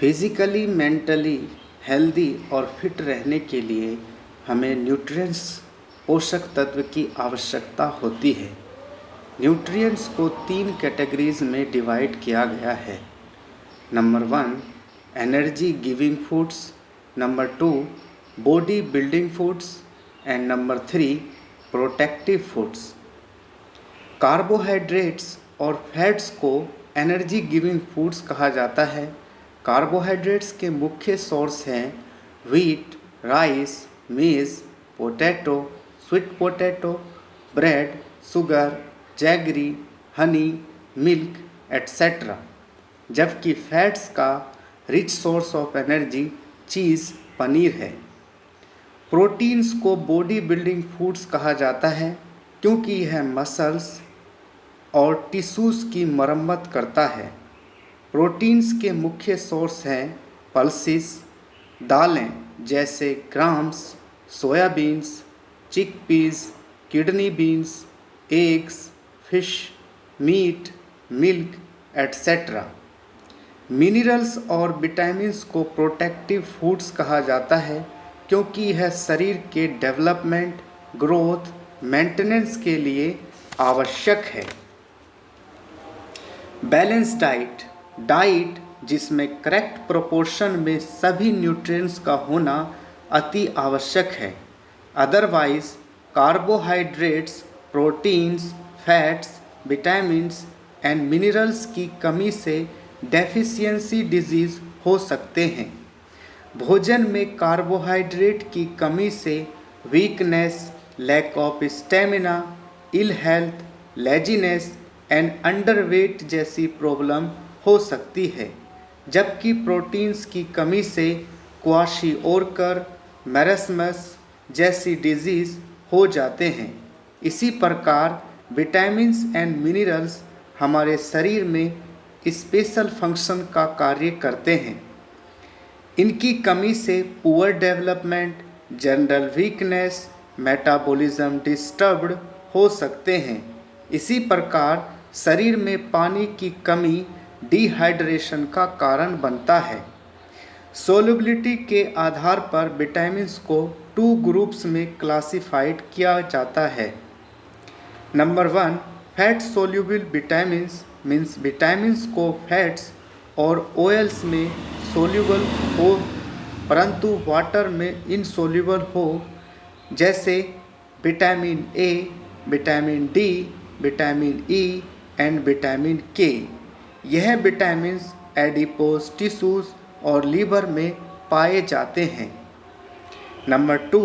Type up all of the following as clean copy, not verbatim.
Physically mentally healthy और fit रहने के लिए हमें न्यूट्रिएंट्स पोषक तत्व की आवश्यकता होती है। न्यूट्रिएंट्स को 3 कैटेगरीज में डिवाइड किया गया है। Number 1 energy giving foods, number 2 body building foods and number 3 protective foods. Carbohydrates और फैट्स को एनर्जी गिविंग फूड्स कहा जाता है। कार्बोहाइड्रेट्स के मुख्य सोर्स हैं व्हीट, राइस, मेज, potato, sweet potato, bread, sugar, jaggery, Honey, milk etcetera. जबकि फैट्स का रिच सोर्स ऑफ एनर्जी चीज़, पनीर है। प्रोटीन्स को बॉडी बिल्डिंग फूड्स कहा जाता है क्योंकि यह मसल्स और टिश्यूज़ की मरम्मत करता है। प्रोटीन्स के मुख्य सोर्स हैं पल्सेस, दालें जैसे grams, soybeans, chickpeas, kidney beans, eggs, fish, meat, milk etcetera. Minerals और विटामिन्स को प्रोटेक्टिव फूड्स कहा जाता है क्योंकि यह शरीर के डेवलपमेंट, ग्रोथ, मेंटेनेंस के लिए आवश्यक है। बैलेंस डाइट जिसमें करेक्ट प्रोपोर्शन में सभी न्यूट्रिएंट्स का होना अति आवश्यक है। Otherwise carbohydrates, proteins, fats, vitamins and minerals की कमी से डेफिशिएंसी डिजीज़ हो सकते हैं। भोजन में कार्बोहाइड्रेट की कमी से weakness, lack of stamina, ill health, laziness and underweight जैसी प्रॉब्लम हो सकती है। जबकि प्रोटीन्स की कमी से क्वाशीओरकर, मैरस्मस जैसी डिजीज़ हो जाते हैं। इसी प्रकार विटामिन्स एंड मिनरल्स हमारे शरीर में स्पेशल फंक्शन का कार्य करते हैं। इनकी कमी से poor development, general weakness, metabolism disturbed हो सकते हैं। इसी प्रकार शरीर में पानी की कमी डिहाइड्रेशन का कारण बनता है। सोल्युबिलिटी के आधार पर विटामिन्स को 2 ग्रुप्स में क्लासिफाइड किया जाता है। Number 1 fat soluble vitamins means vitamins को फैट्स और ऑयल्स में सोल्यूबल हो परंतु वाटर में इनसोल्यूबल हो, जैसे vitamin A, vitamin D, vitamin E and vitamin K. यह विटामिन्स एडिपोज टिश्यूज और लीवर में पाए जाते हैं। Number 2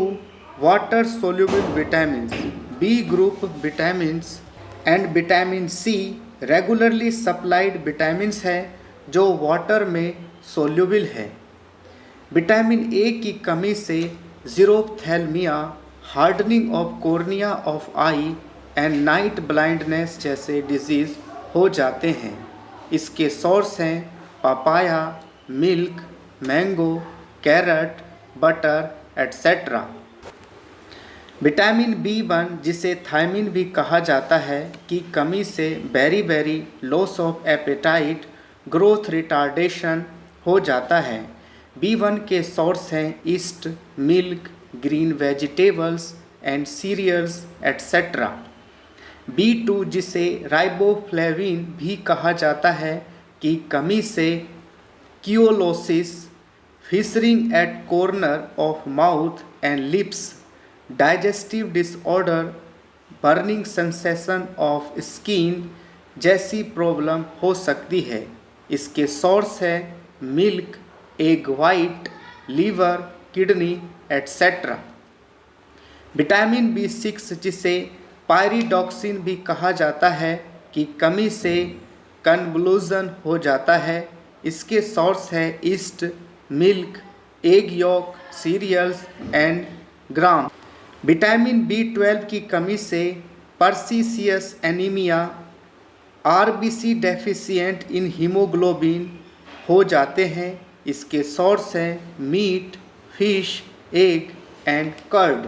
water soluble vitamins, B group vitamins and vitamin C regularly supplied vitamins है जो वाटर में सोल्यूबल है। विटामिन ए की कमी से xerophthalmia, hardening of cornea of eye and night blindness जैसे डिजीज़ हो जाते हैं। इसके सोर्स हैं papaya, milk, mango, carrot, butter etcetera. Vitamin B1 जिसे थायमिन भी कहा जाता है की कमी से बेरी loss of appetite, growth retardation हो जाता है। B1 के सोर्स हैं yeast, milk, green vegetables and cereals etcetera. B2 जिसे राइबोफ्लेविन भी कहा जाता है की कमी से cheilosis, fissuring at corner of mouth and lips, digestive disorder, burning sensation of skin जैसी प्रॉब्लम हो सकती है। इसके सोर्स है milk, egg white, liver, kidney etcetera. Vitamin B6 जिसे पायरिडॉक्सिन भी कहा जाता है की कमी से कन्वल्यूजन हो जाता है। इसके सोर्स है yeast, milk, egg yolk, cereals and gram. Vitamin B12 की कमी से pernicious anaemia, RBC deficient in haemoglobin हो जाते हैं। इसके सोर्स हैं meat, fish, egg and curd.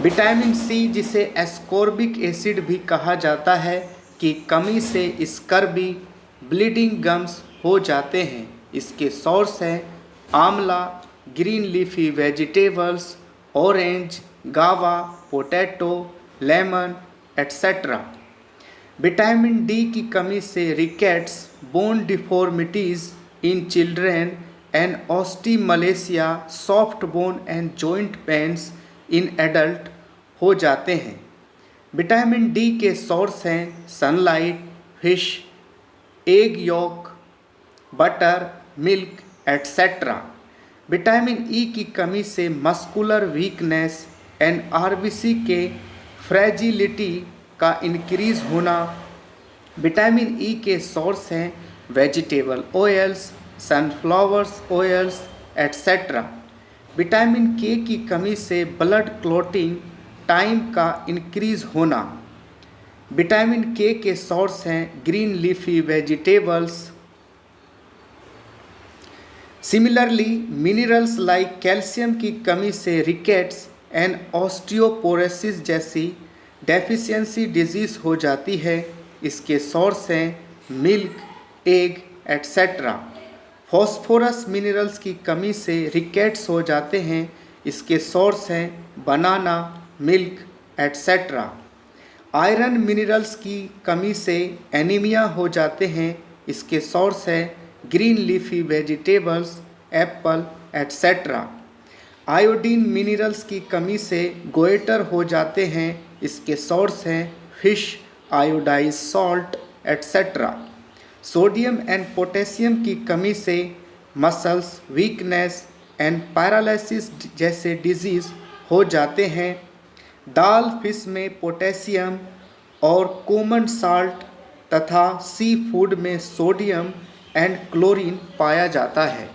Vitamin C जिसे एस्कॉर्बिक एसिड भी कहा जाता है की कमी से स्कर्बी, ब्लीडिंग गम्स हो जाते हैं। इसके सोर्स हैं amla, green leafy vegetables, orange, guava, potato, lemon etcetera. Vitamin D की कमी से rickets, bone deformities in children and osteomalacia, soft bone and joint pains in adult हो जाते हैं। विटामिन डी के सोर्स हैं sunlight, fish, egg yolk, butter, milk etcetera. Vitamin E की कमी से मस्कुलर वीकनेस एंड आरबीसी के फ्रेजिलिटी का इंक्रीज होना। विटामिन ई के सोर्स हैं vegetable oils, sunflowers oils etcetera. Vitamin के की कमी से ब्लड क्लॉटिंग टाइम का इंक्रीज होना। विटामिन के सोर्स हैं green leafy vegetables. Similarly minerals like calcium की कमी से रिकेट्स एंड ऑस्टियोपोरोसिस जैसी डेफिशिएंसी डिजीज हो जाती है। इसके सोर्स हैं milk, egg etcetera. Phosphorus minerals की कमी से रिकेट्स हो जाते हैं। इसके सोर्स हैं बनाना, मिल्क एट्सेट्रा। आयरन मिनरल्स की कमी से एनीमिया हो जाते हैं। इसके सोर्स है green leafy vegetables, Apple etcetera. Iodine minerals की कमी से गोइटर हो जाते हैं। इसके सोर्स हैं fish, iodise salt etcetera. Sodium and potassium की कमी से मसल्स वीकनेस एंड पैरालिसिस जैसे डिजीज़ हो जाते हैं। दाल फिश में पोटेशियम और कॉमन साल्ट तथा सी फूड में सोडियम एंड क्लोरीन पाया जाता है।